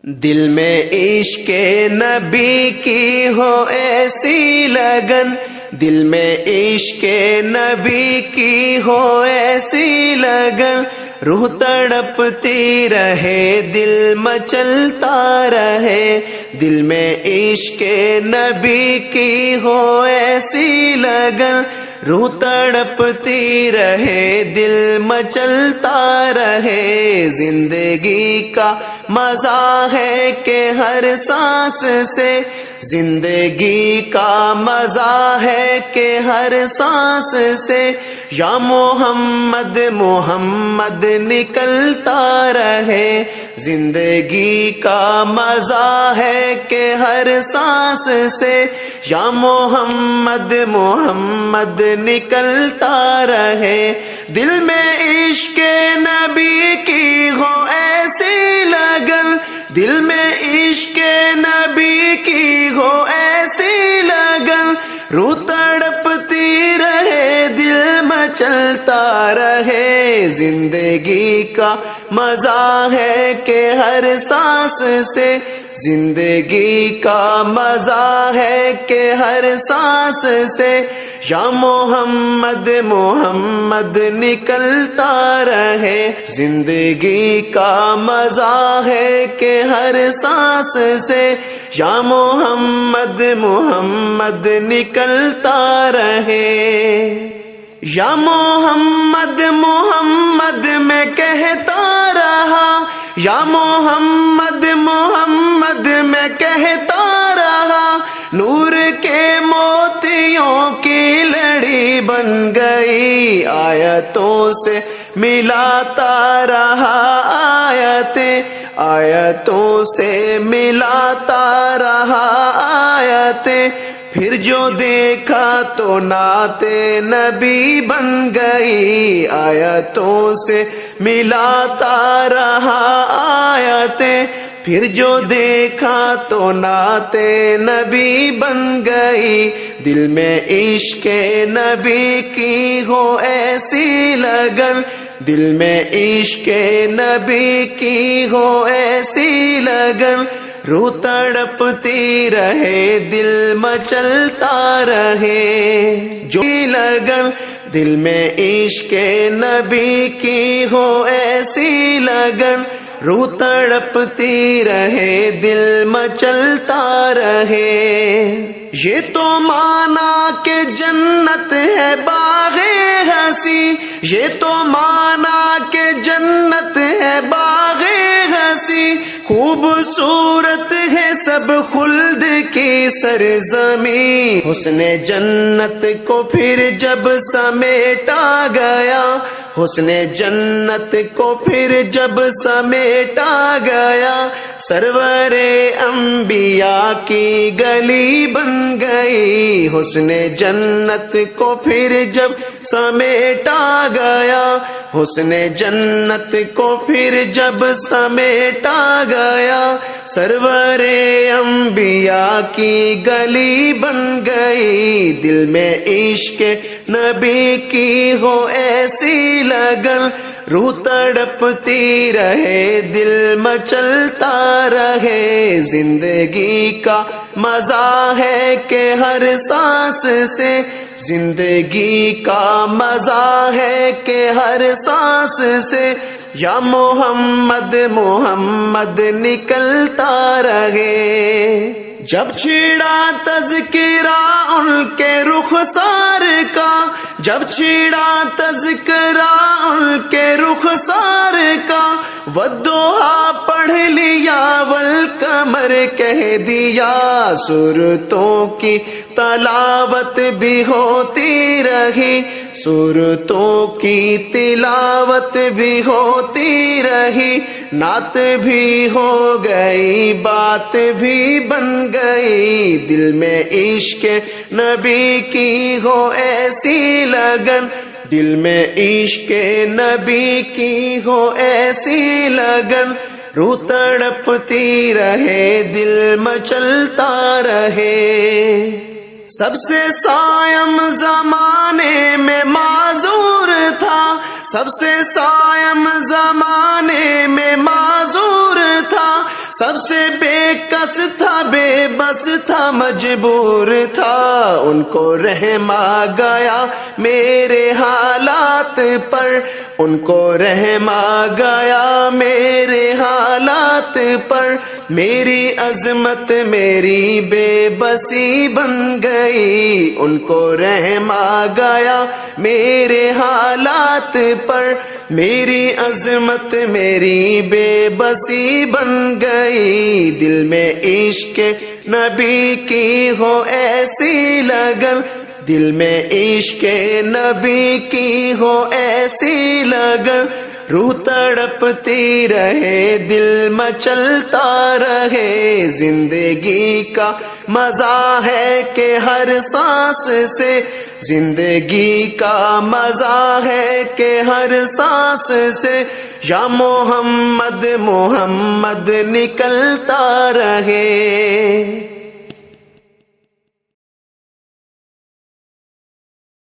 دل میں عشق نبی کی ہو ایسی لگن، دل میں عشق نبی کی ہو ایسی لگن، روح تڑپتی رہے دل مچلتا رہے، دل میں عشق نبی کی ہو ایسی لگن، روح تڑپتی رہے دل مچلتا رہے، زندگی کا مزہ ہے کہ ہر سانس سے، زندگی کا مزہ ہے کہ ہر سانس سے، یا محمد محمد نکلتا رہے، زندگی کا مزہ ہے کہ ہر سانس سے، یا محمد محمد نکلتا رہے، دل میں عشق نبی کی ہو ایسی لگن، دل میں عشق نبی کی ہو ایسی لگن، روح تڑپتی رہے دل مچلتا رہے، زندگی کا مزہ ہے کہ ہر سانس سے، زندگی کا مزہ ہے کہ ہر سانس سے، یا محمد محمد نکلتا رہے، زندگی کا مزہ ہے کہ ہر سانس سے، یا محمد محمد نکلتا رہے، یا محمد محمد میں کہتا رہا، یا محمد محمد میں کہتا رہا، نور کے موتیوں کی لڑی بن گئی، آیتوں سے ملاتا رہا آیتیں، آیتوں سے ملاتا رہا آیتیں، پھر جو دیکھا تو نعت نبی بن گئی، آیتوں سے ملاتا رہا آیتیں، پھر جو دیکھا تو نعت نبی بن گئی، دل میں عشق نبی کی ہو ایسی لگن، دل میں عشق نبی کی ہو ایسی لگن، روح تڑپتی رہے دل مچلتا رہے، جو لگن دل میں عشق نبی کی ہو ایسی لگن، روح تڑپتی رہے دل مچلتا رہے، یہ تو مانا کہ جنت ہے باغ ہنسی، یہ تو مانا کہ جنت ہے باغ ہنسی، خوبصورت ہے سب خلد کی سرزمین، حسن جنت کو پھر جب سمیٹا گیا، حسن جنت کو پھر جب سمیٹا گیا، سرور انبیاء کی گلی بن گئی، حسن جنت کو پھر جب سمیٹا گیا، حسن جنت کو پھر جب سمیٹا گیا، سرور انبیاء کی گلی بن گئی، دل میں عشق نبی کی ہو ایسی لگن، روح تڑپتی رہے دل مچلتا رہے، زندگی کا مزہ ہے کہ ہر سانس سے، زندگی کا مزہ ہے کہ ہر سانس سے، یا محمد محمد نکلتا رہے، جب چھڑا تذکرہ ان کے رخسار کا، جب چھڑا تذکرہ ان کے رخسار کا، والضحیٰ پڑھ لیا والقمر کہہ دیا، صورتوں کی تلاوت بھی ہوتی رہی، صورتوں کی تلاوت بھی ہوتی رہی، نعت بھی ہو گئی بات بھی بن گئی، دل میں عشق نبی کی ہو ایسی لگن، دل میں عشق نبی کی ہو ایسی لگن، روح تڑپتی رہے دل مچلتا رہے، سب سے سائم زمانے میں معذور تھا، سب سے سائم زمانے میں معذور تھا، سب سے بے کس تھا، بے بس تھا، مجبور تھا، ان کو رحم آ گیا میرے حالات پر، ان کو رحم آ گیا میرے حالات پر، میری عظمت میری بے بسی بن گئی، ان کو رحم آ گیا میرے حالات پر، میری عظمت میری بے بسی بن گئی، دل میں عشق نبی کی ہو ایسی لگن، دل میں عشق نبی کی ہو ایسی لگن، روح تڑپتی رہے دل مچلتا رہے، زندگی کا مزہ ہے کہ ہر سانس سے، زندگی کا مزہ ہے کہ ہر سانس سے، یا محمد محمد نکلتا رہے۔